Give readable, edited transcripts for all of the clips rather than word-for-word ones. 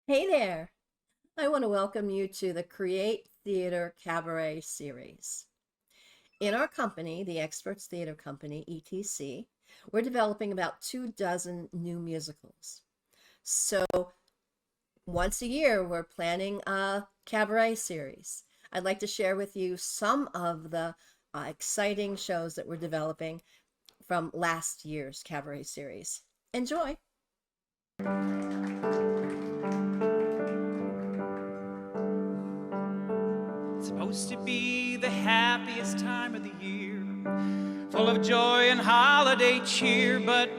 Hey there! I want to welcome you to the Create Theater Cabaret series. In our company, the Experts Theater Company, ETC, we're developing about 24 new musicals. So once a year, we're planning a cabaret series. I'd like to share with you some of the exciting shows that we're developing from last year's cabaret series. Enjoy! Supposed to be the happiest time of the year, full of joy and holiday cheer, but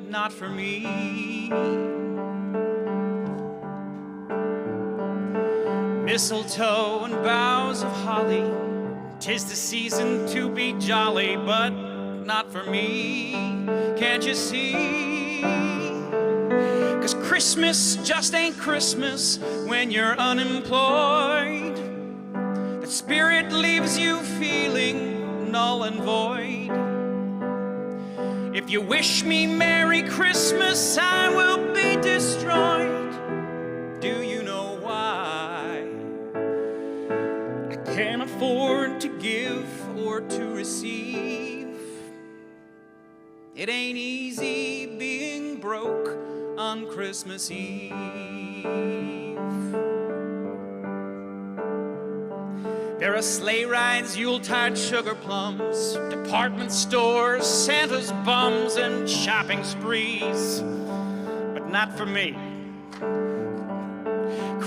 not for me. Mistletoe and boughs of holly, 'tis the season to be jolly, but not for me. Can't you see? 'Cause Christmas just ain't Christmas when you're unemployed. The spirit leaves you feeling null and void. If you wish me Merry Christmas, I will be destroyed. Do you know why? I can't afford to give or to receive. It ain't easy being broke on Christmas Eve. There are sleigh rides, Yuletide sugar plums, department stores, Santa's bums, and shopping sprees, but not for me.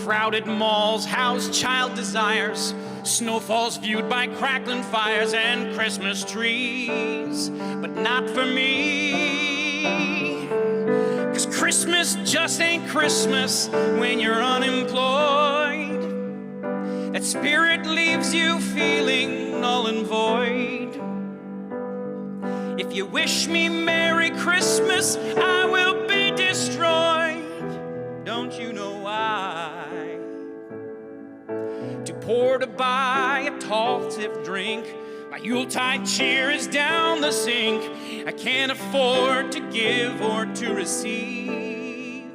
Crowded malls house child desires, snowfalls viewed by crackling fires, and Christmas trees, but not for me. 'Cause Christmas just ain't Christmas when you're unemployed. That spirit leaves you feeling null and void. If you wish me Merry Christmas, I will be destroyed. Don't you know why? Too poor to buy a tall tip drink, my Yuletide cheer is down the sink. I can't afford to give or to receive.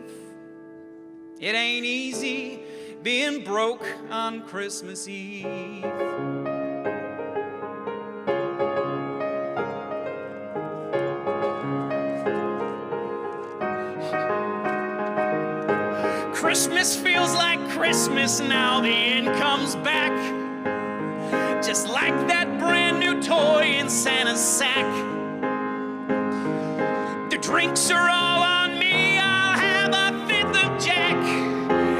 It ain't easy being broke on Christmas Eve. Christmas feels like Christmas now the income's back. Just like that brand new toy in Santa's sack. The drinks are all on me, I'll have a fifth of Jack.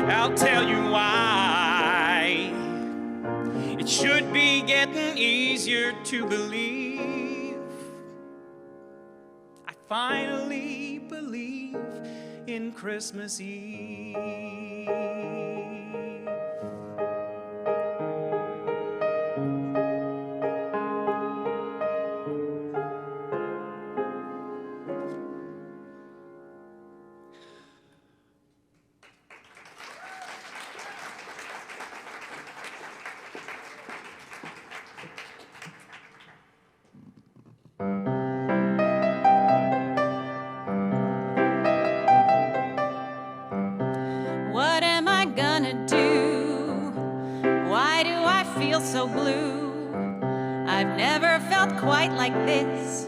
I'll tell you why. It should be getting easier to believe. I finally believe in Christmas Eve. So blue, I've never felt quite like this.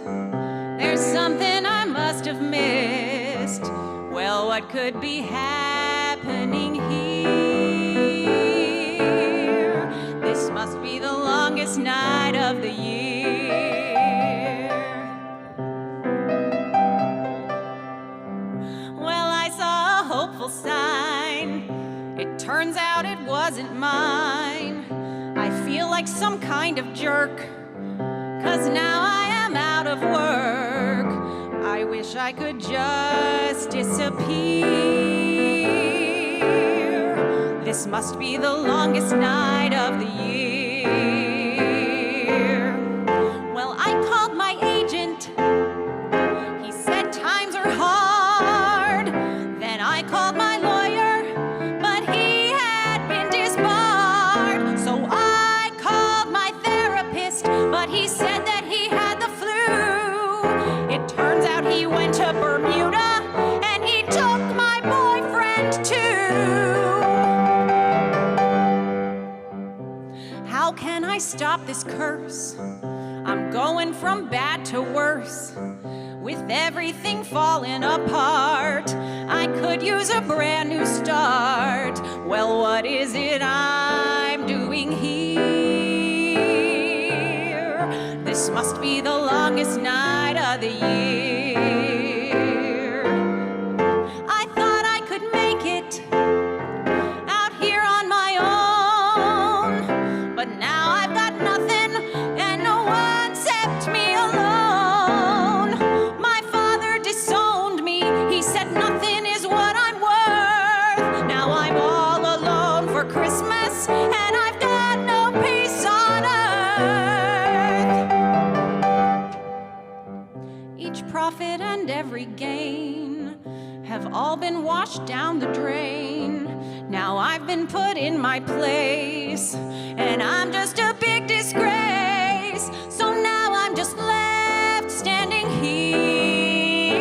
There's something I must have missed. Well, what could be happening here? This must be the longest night of the year. Well, I saw a hopeful sign. It turns out it wasn't mine. I feel like some kind of jerk, 'cause now I am out of work. I wish I could just disappear. This must be the longest night of the year. Well, I called my agent. He said times are hard. Then I called my lawyer, but he had been disbarred. So but he said that he had the flu. It turns out he went to Bermuda and he took my boyfriend too. stop this curse. I'm going from bad to worse, with everything falling apart. I could use a brand new start. Well, what is it I'm doing here? This must be the longest night of the year. I thought I could make it out here on my own, but now I've got nothing and no one except me alone. My father disowned me. He said nothing is what I'm worth. Now I'm all alone for Christmas and I've got no peace on earth. Each profit and every gain have all been washed down the drain. Now I've been put in my place, and I'm just a big disgrace. So now I'm just left standing here,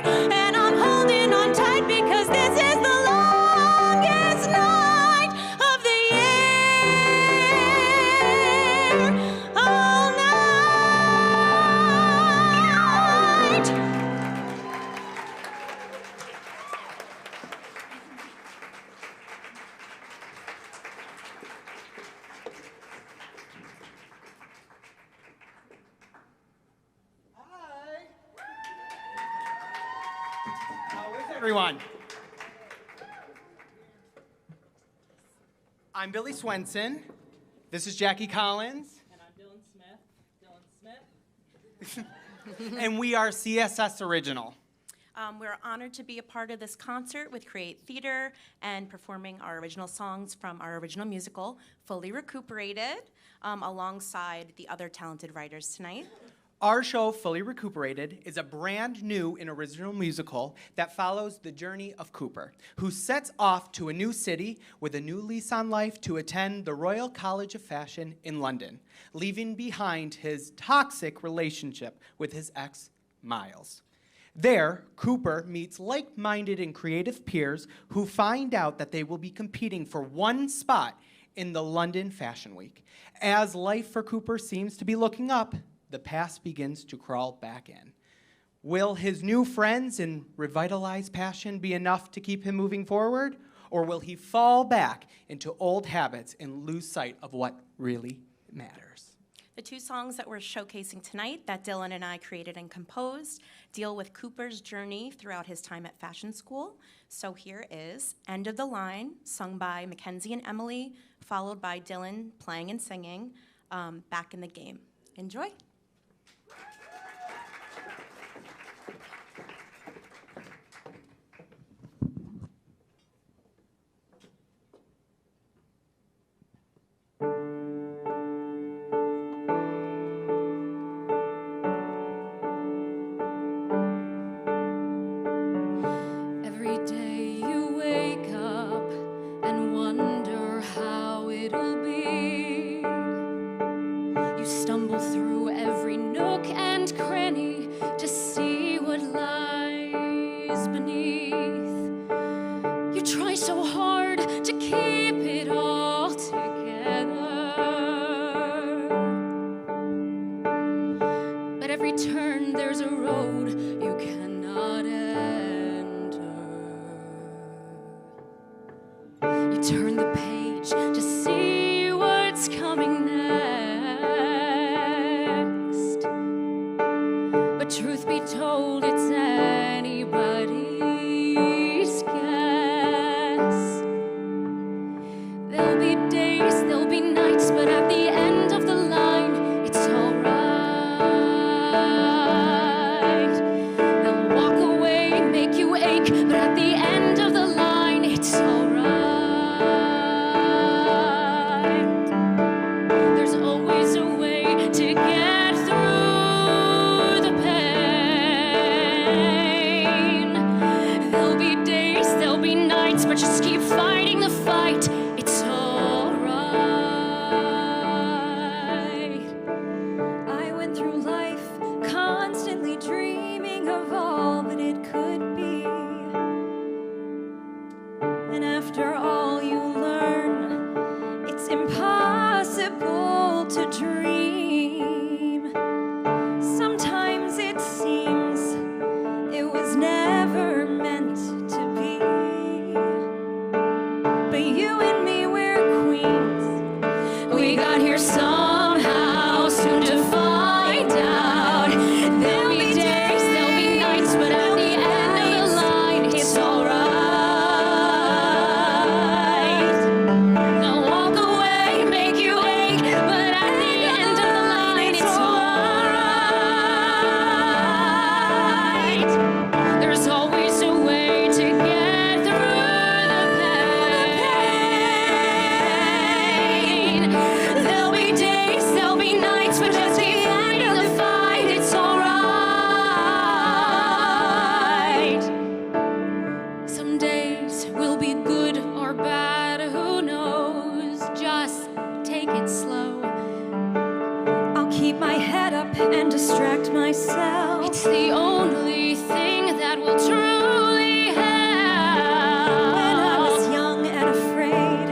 and I'm holding on tight because this is the longest night of the year. All night. How is everyone? I'm Billy Swenson. This is Jackie Collins. And I'm Dillan Smith. And we are CSS Original. We're honored to be a part of this concert with Create Theater and performing our original songs from our original musical, Fully Recuperated, alongside the other talented writers tonight. Our show, Fully Recuperated, is a brand new and original musical that follows the journey of Cooper, who sets off to a new city with a new lease on life to attend the Royal College of Fashion in London, leaving behind his toxic relationship with his ex, Miles. There, Cooper meets like-minded and creative peers who find out that they will be competing for one spot in the London Fashion Week. As life for Cooper seems to be looking up, the past begins to crawl back in. Will his new friends and revitalized passion be enough to keep him moving forward? Or will he fall back into old habits and lose sight of what really matters? The two songs that we're showcasing tonight that Dillan and I created and composed deal with Cooper's journey throughout his time at fashion school. So here is End of the Line, sung by McKenzie and Emily, followed by Dillan playing and singing Back in the Game. Enjoy. Every day you wake up and wonder how it'll be. You stumble through every nook and cranny to see what lies beneath. You try so hard to keep it all together, but every turn there's a road you cannot enter. You turn the page to see what's coming next, but truth be told, it's anybody's guess. There'll be days, there'll be nights, but at the end of the line, it's alright. They'll walk away, make you ache, but at the end of the line, it's alright. There's always a way to get through the pain. There'll be days, there'll be nights, but just keep fighting the fight. It's alright. I went through life constantly dreaming of all that it could be. And after all, you learn it's impossible escape and distract myself. It's the only thing that will truly help. When I was young and afraid,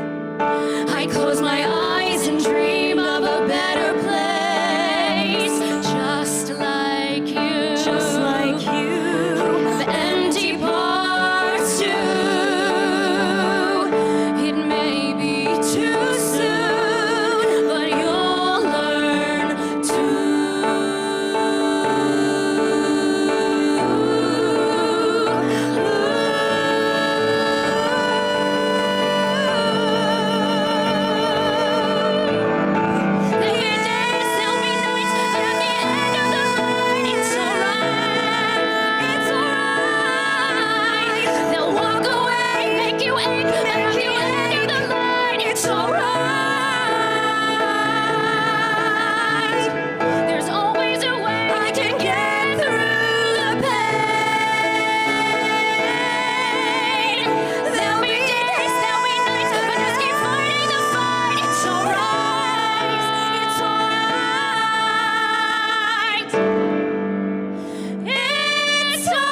I close my eyes and dream of a better place. Just like you. just like you, The empty parts too. It may be too soon, but you'll learn There'll be days, there'll be nights, but at the end of the line, it's alright, it's alright. They'll walk away, make you ache, but at the end of the line, it's alright. There's always a way I can get through the pain. There'll be days, there'll be nights, but just keep fighting the fight. It's alright, it's alright. It's alright.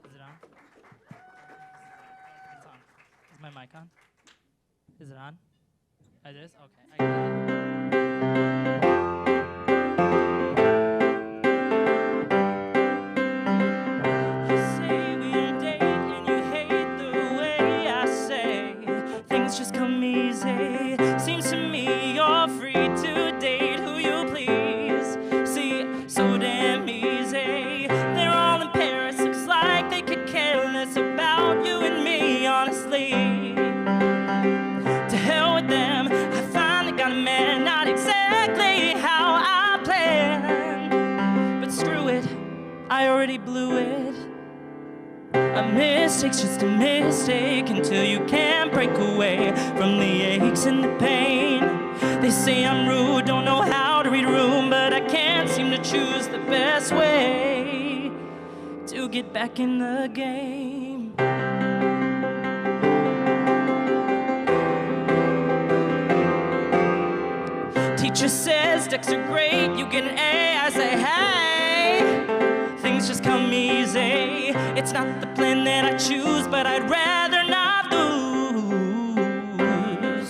Is it on? It's on. Is my mic on? Is it on? It is? Okay. I got it. You say we don't date and you hate the way I say things just come easy. Seems to me you're free to date who you please. See, so damn easy. They're all in Paris, looks like they could care less about you and me, honestly. To hell with them, I finally got a man, not exactly how I planned. But screw it, I already blew it. A mistake's just a mistake until you can't break away from the aches and the pain. They say I'm rude, don't know how to read a room, but I can't seem to choose the best way to get back in the game. Teacher says decks are great, you get an A. I say, hey, things just come easy. It's not the plan that I choose, but I'd rather not lose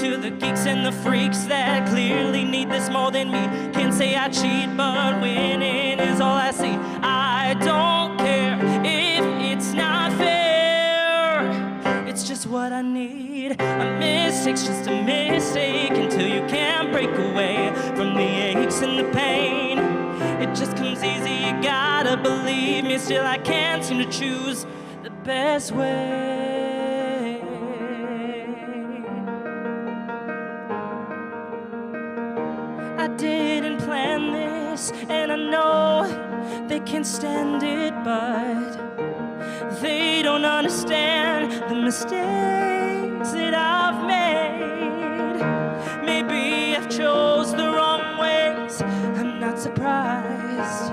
to the geeks and the freaks that clearly need this more than me. Can't say I cheat, but winning is all I see. I don't care if it's not fair. It's just what I need. A mistake's just a mistake until you can't break away from the aches and the pain. It just comes easy, you gotta believe me. Still I can't seem to choose the best way. I didn't plan this, and I know they can't stand it, but they don't understand the mistakes that I've made. Maybe I've chose the wrong ways, I'm not surprised.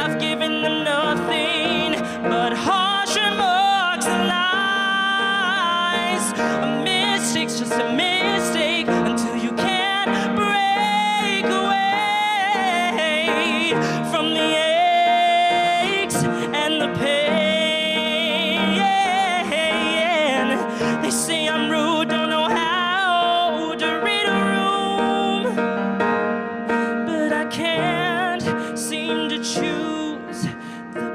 I've given them nothing but harsh remarks and lies. A mistake's just a mistake until you can't break away from the aches and the pain. They say I'm rude, don't know how to read a room, but I can't seem to choose the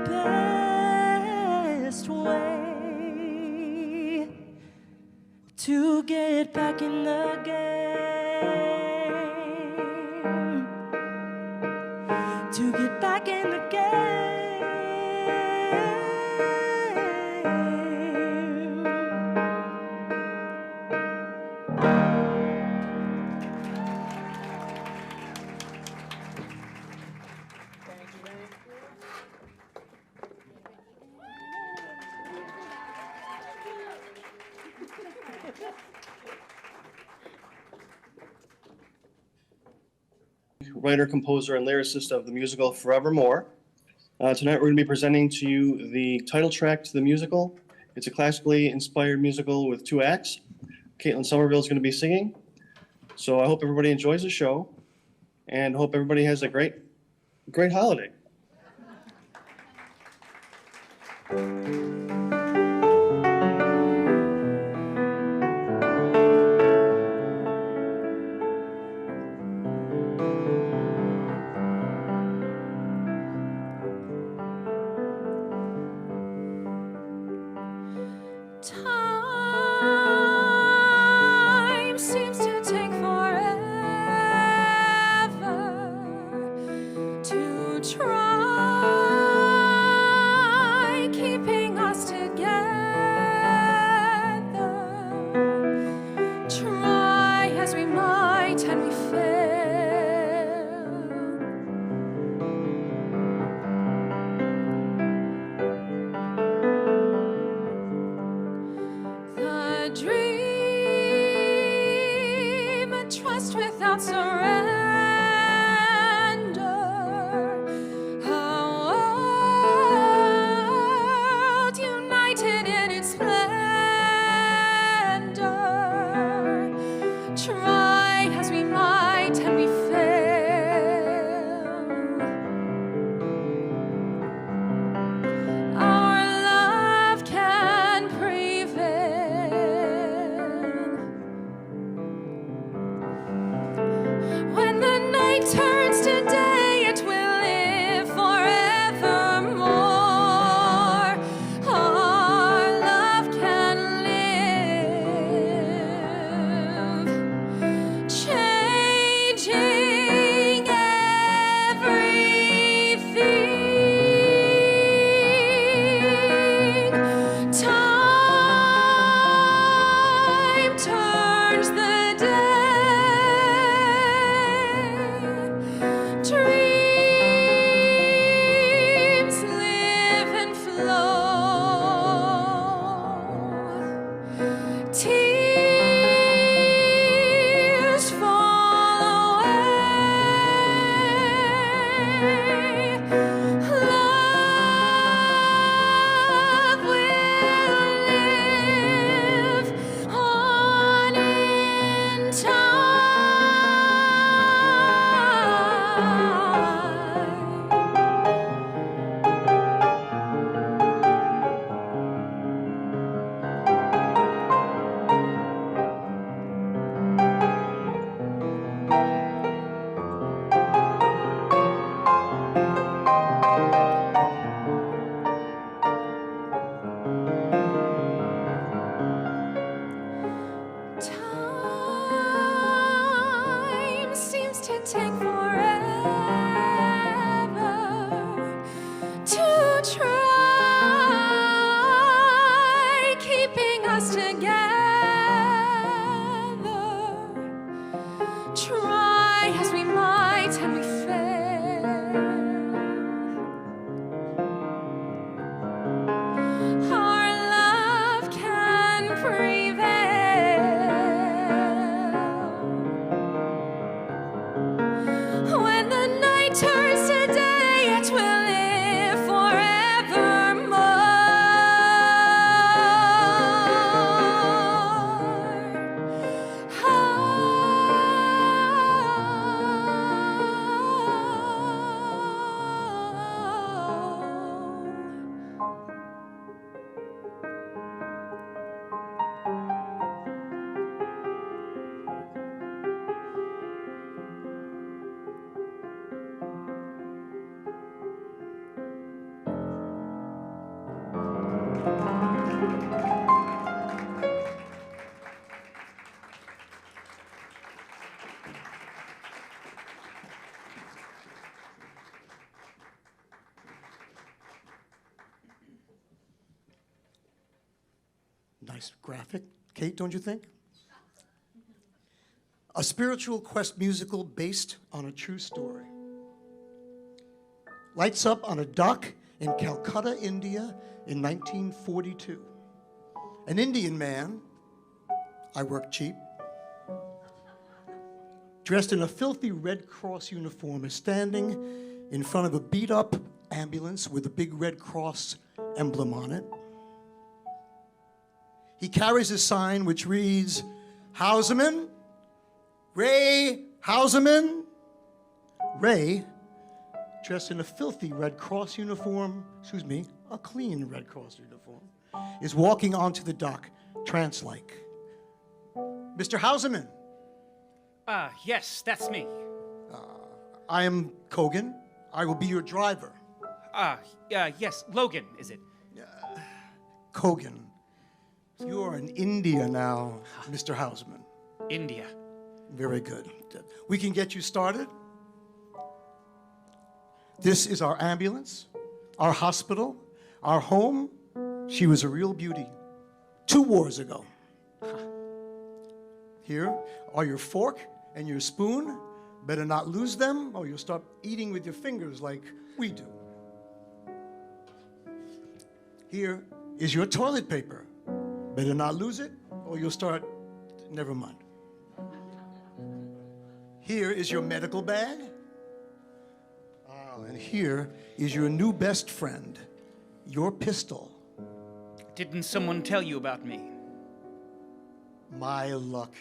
best way to get back in the game. To get back in the game. Writer, composer, and lyricist of the musical Forevermore. Tonight we're going to be presenting to you the title track to the musical. It's a classically inspired musical with 2 acts. Caitlyn Somerville is going to be singing. So I hope everybody enjoys the show and hope everybody has a great holiday. Time seems to take forever to try keeping us together. Try as we might and we fail. The dream, a trust without surrender, a world united in its splendor. Try as we might and we fail. Our love can prevail. When the night turns to day, it will live forevermore. Our love can live, changing everything. Time turns the day. Dreams live and flow. Tears fall away. Love will live on in time seems to take forever to try keeping us together. Try as we might and we fail. Our love can prevail. When the night turns to day, it will live Nice graphic, Kate, don't you think? A spiritual quest musical based on a true story. Lights up on a dock in Calcutta, India in 1942. An Indian man I work cheap. Dressed in a filthy Red Cross uniform, is standing in front of a beat-up ambulance with a big Red Cross emblem on it. He carries a sign which reads, Houseman, Ray Houseman. Ray, dressed in a filthy Red Cross uniform, a clean Red Cross uniform, is walking onto the dock, trance-like. Mr. Houseman. Yes, that's me. I am Kogan. I will be your driver. Yes, Logan, is it? Kogan. You are in India now, Mr. Houseman. India. Very good. We can get you started. This is our ambulance, our hospital, our home. She was a real beauty 2 wars ago. Here are your fork and your spoon. Better not lose them or you'll start eating with your fingers like we do. Here is your toilet paper. Better not lose it or you'll start, never mind. Here is your medical bag. And here is your new best friend, your pistol. Didn't someone tell you about me? My luck.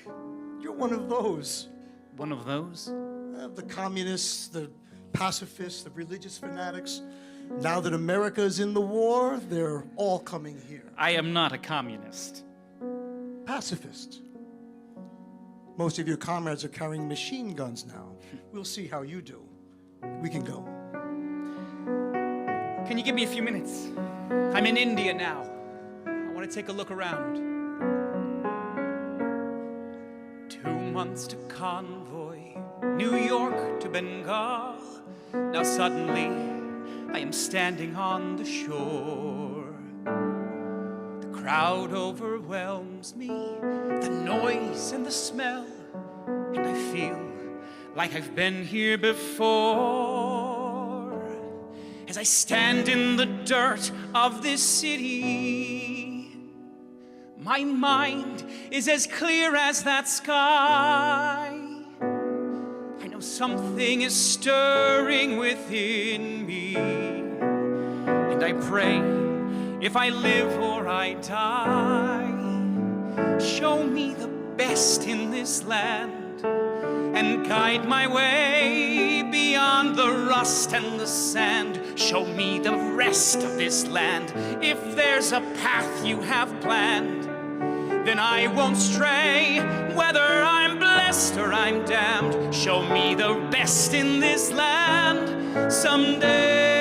You're one of those. One of those? The communists, the pacifists, the religious fanatics. Now that America is in the war, they're all coming here. I am not a communist. Pacifist. Most of your comrades are carrying machine guns now. We'll see how you do. We can go. Can you give me a few minutes? I'm in India now. I want to take a look around. 2 months to convoy, New York to Bengal. Now suddenly, I am standing on the shore. The crowd overwhelms me, the noise and the smell, and I feel like I've been here before. As I stand in the dirt of this city, my mind is as clear as that sky. I know something is stirring within me, and I pray if I live or I die, show me the best in this land and guide my way beyond the rust and the sand. Show me the rest of this land. If there's a path you have planned, then I won't stray, whether I'm blessed or I'm damned. Show me the best in this land someday.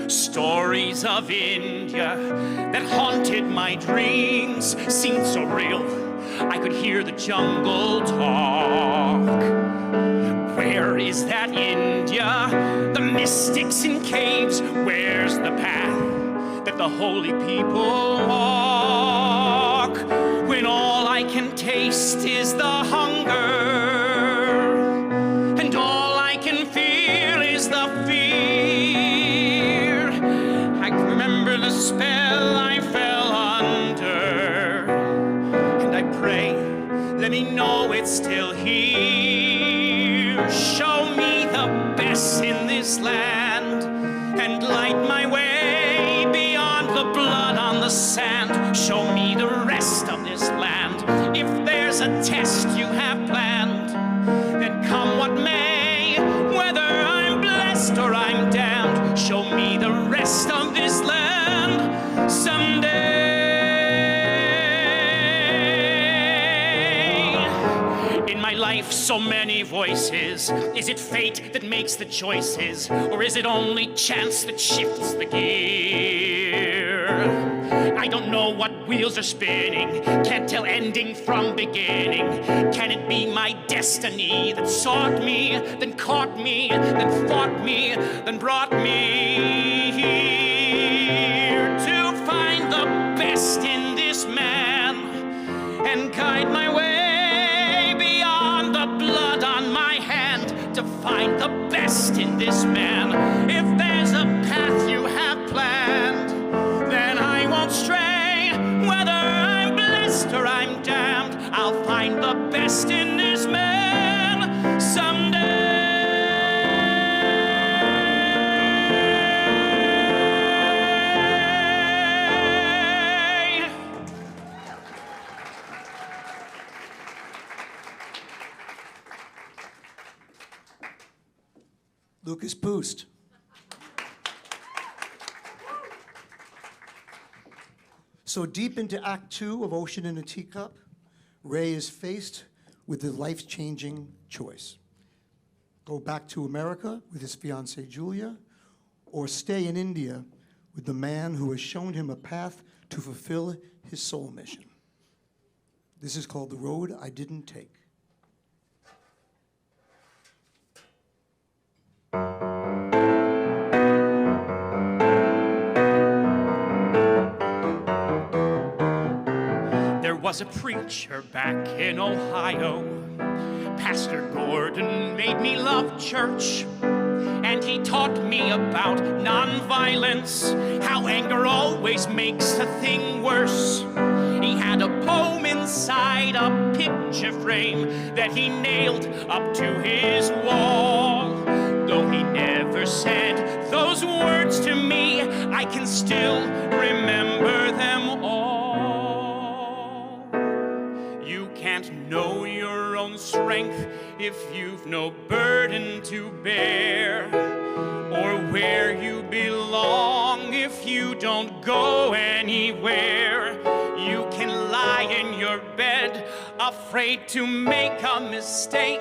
Stories of India that haunted my dreams seemed so real, I could hear the jungle talk. Where is that India? The mystics in caves. Where's the path that the holy people walk? When all I can taste is the hunger, and all I can feel is the fear. I remember the spell I fell under, and I pray, let me know it's still here. Show me the best in this land and light my way beyond the blood on the sand. Show me the rest of this land. If there's a test you have planned, then come what may, whether I'm blessed or I'm damned. Show me the rest of this land someday. In my life, so many voices. Is it fate that makes the choices, or is it only chance that shifts the gear? I don't know what wheels are spinning, can't tell ending from beginning. Can it be my destiny that sought me, then caught me, then fought me, then brought me here to find the best in this man and guide my way beyond the blood on my hand, to find the best in this man. If there's a path you have planned, then I won't stray, rest in this man someday. Lukas Poost. So deep into Act 2 of Ocean in a Teacup, Ray is faced with the life-changing choice. Go back to America with his fiancée Julia, or stay in India with the man who has shown him a path to fulfill his soul mission. This is called The Road I Didn't Take. There was a preacher back in Ohio. Pastor Gordon made me love church. And he taught me about nonviolence, how anger always makes a thing worse. He had a poem inside a picture frame that he nailed up to his wall. Though he never said those words to me, I can still remember them all. You can't know your own strength if you've no burden to bear, or where you belong if you don't go anywhere. You can lie in your bed, afraid to make a mistake,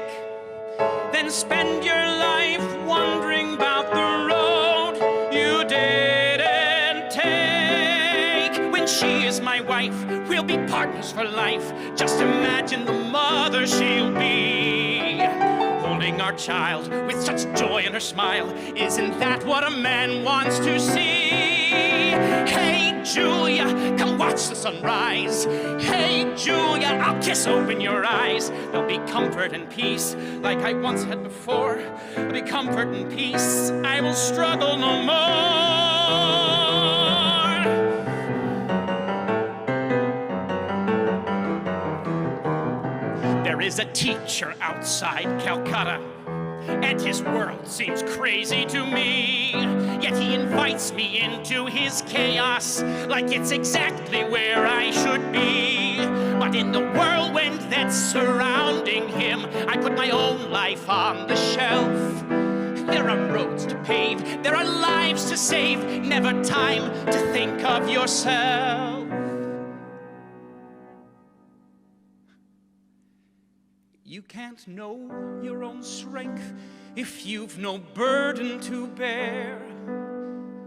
then spend your life wondering about the road you didn't take. When she is my wife, we'll be partners for life. Just imagine the mother she'll be, holding our child with such joy in her smile. Isn't that what a man wants to see? Hey, Julia, come watch the sunrise. Hey, Julia, I'll kiss open your eyes. There'll be comfort and peace, like I once had before. There'll be comfort and peace. I will struggle no more. There is a teacher outside Calcutta, and his world seems crazy to me. Yet he invites me into his chaos, like it's exactly where I should be. But in the whirlwind that's surrounding him, I put my own life on the shelf. There are roads to pave, there are lives to save, never time to think of yourself. You can't know your own strength if you've no burden to bear,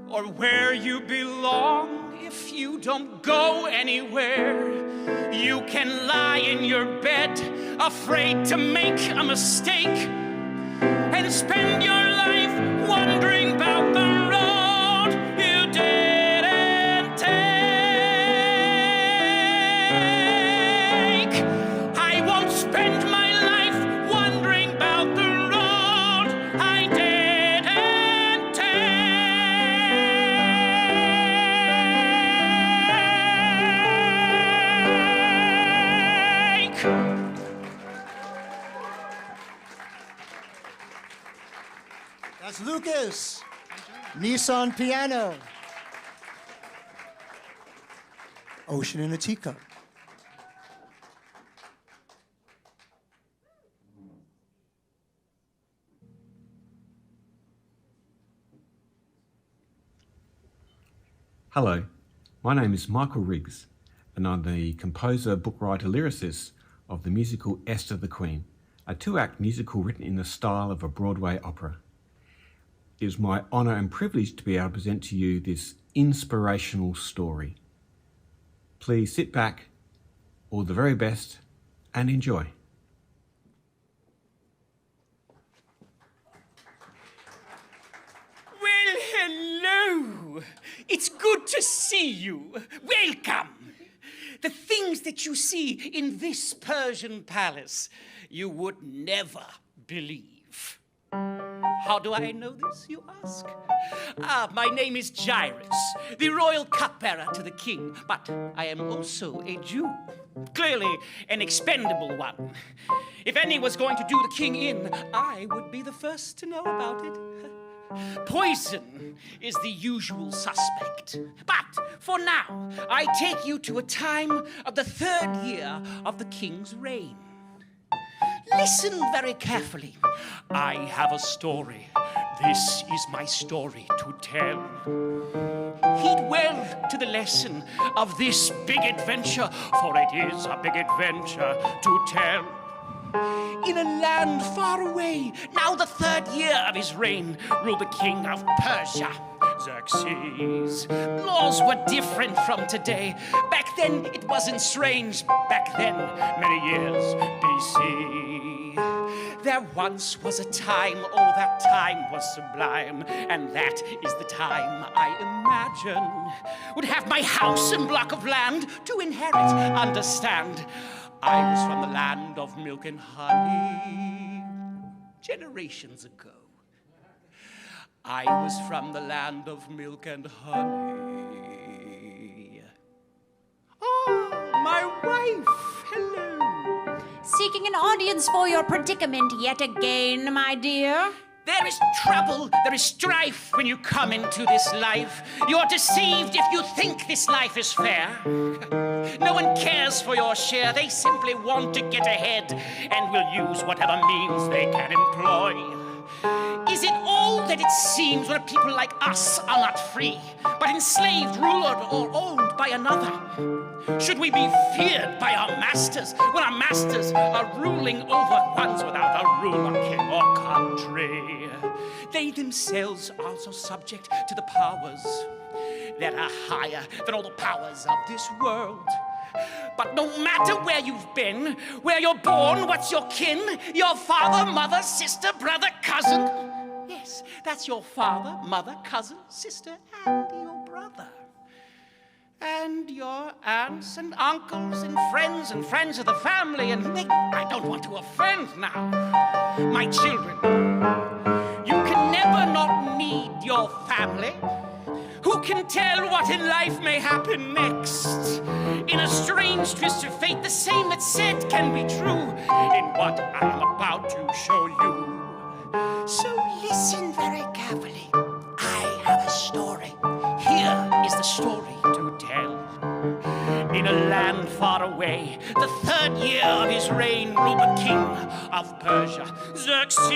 or where you belong if you don't go anywhere. You can lie in your bed, afraid to make a mistake, and spend your life wondering about the road you didn't take. I won't spend my Lukas. Nissa on piano. Ocean in a Teacup. Hello, my name is Michael Riggs, and I'm the composer, bookwriter, lyricist of the musical Esther the Queen, a two-act musical written in the style of a Broadway opera. It is my honour and privilege to be able to present to you this inspirational story. Please sit back, all the very best, and enjoy. Well, hello. It's good to see you. Welcome. The things that you see in this Persian palace, you would never believe. How do I know this, you ask? My name is Jairus, the royal cupbearer to the king, but I am also a Jew. Clearly an expendable one. If any was going to do the king in, I would be the first to know about it. Poison is the usual suspect. But for now, I take you to a time of the 3rd year of the king's reign. Listen very carefully. I have a story. This is my story to tell. Heed well to the lesson of this big adventure, for it is a big adventure to tell. In a land far away, now the 3rd year of his reign, ruled the king of Persia, Xerxes. Laws were different from today. Back then it wasn't strange. Back then, many years BC. There once was a time, oh that time was sublime, and that is the time I imagine would have my house and block of land to inherit, understand. I was from the land of milk and honey generations ago. I was from the land of milk and honey. Oh, my wife, hello. Seeking an audience for your predicament yet again, my dear. There is trouble, there is strife when you come into this life. You're deceived if you think this life is fair. No one cares for your share, they simply want to get ahead and will use whatever means they can employ. Is it all that it seems when people like us are not free, but enslaved, ruled, or owned by another? Should we be feared by our masters when our masters are ruling over ones without a ruler, king, or country? They themselves are also subject to the powers that are higher than all the powers of this world. But no matter where you've been, where you're born, what's your kin, your father, mother, sister, brother, cousin. Yes, that's your father, mother, cousin, sister, and your brother. And your aunts and uncles and friends of the family, and I don't want to offend now. My children, you can never not need your family. Who can tell what in life may happen next? In a strange twist of fate, the same that's said can be true in what I'm about to show you. So listen very carefully. I have a story. Here is the story to tell. In a land far away, the 3rd year of his reign, ruled the king of Persia, Xerxes.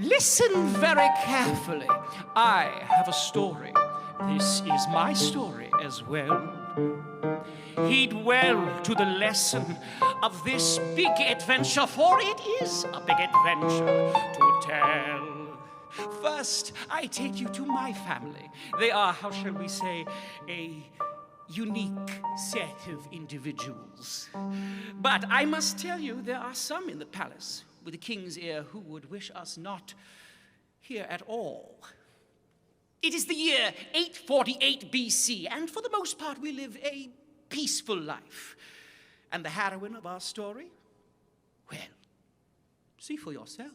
Listen very carefully. I have a story. This is my story as well. Heed well to the lesson of this big adventure, for it is a big adventure to tell. First, I take you to my family. They are, how shall we say, a unique set of individuals. But I must tell you, there are some in the palace with the king's ear who would wish us not here at all. It is the year 848 BC, and for the most part we live a peaceful life. And the heroine of our story? Well, see for yourself.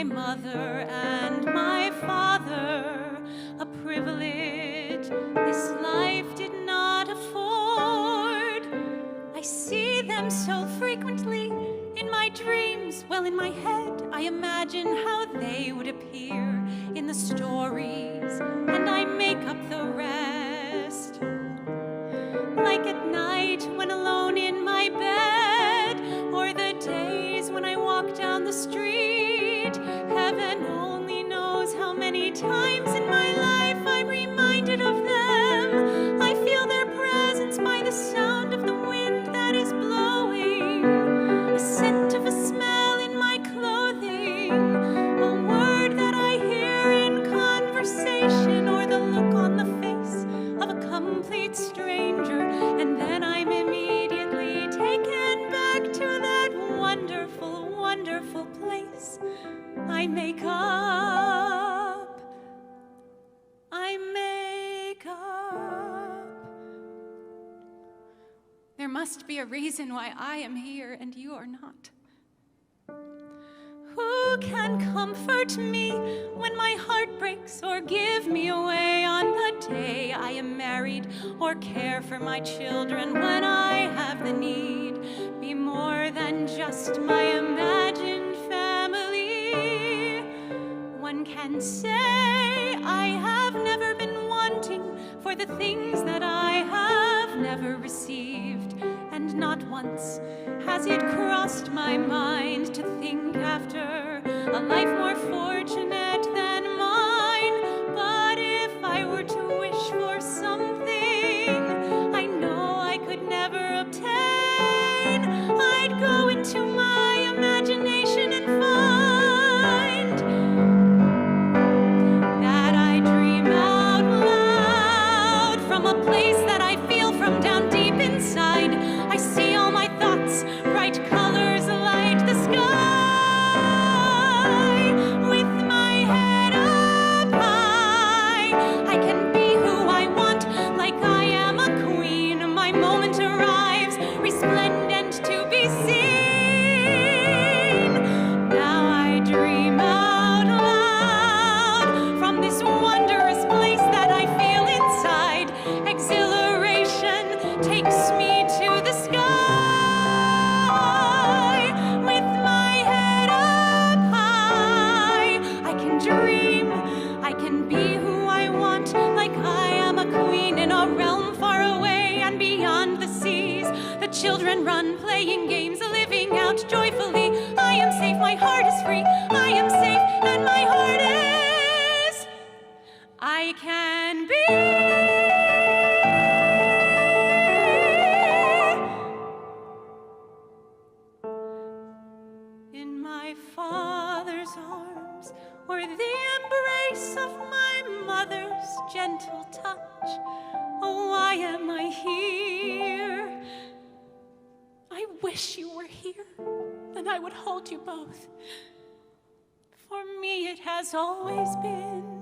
Mother and my father, a privilege this life did not afford. I see them so frequently in my dreams. Well, in my head, I imagine how they would appear in the stories, and I make up the rest. when alone in my bed, or the days when I walk down the street. Heaven only knows how many times in my life I'm reminded of them. I feel their presence by the sound of the wind that is blowing, a scent of a smell in my clothing, a word that I hear in conversation, or the look on the face of a complete stranger, and then I'm immediately taken back to that wonderful, wonderful place. I make up. There must be a reason why I am here and you are not. Who can comfort me when my heart breaks, or give me away on the day I am married, or care for my children when I have the need? Be more than just my imagined family. One can say I have never been wanting for the things that I have never received, and not once has it crossed my mind to think after a life more fortunate than mine. But if I were to wish for something I know I could never obtain, I'd go into my imagination and find that I dream out loud from a place that I feel from down deep inside. I see all my thoughts, bright colors light the sky. With my head up high, I can be who I want, like I am a queen. My moment arrives, resplendent to be seen. Now I dream out loud from this wondrous place that I feel inside. Exhilaration takes me to the sky. With my head up high, I can dream, I can be who I want, like I am a queen in a realm far away and beyond the seas. The children run, playing games, living out joyfully. I am safe, my heart is free. I am safe, and my heart is. I can be. In my father's arms, or the embrace of my mother's gentle touch. Oh, why am I here? I wish you were here, then I would hold you both. For me it has always been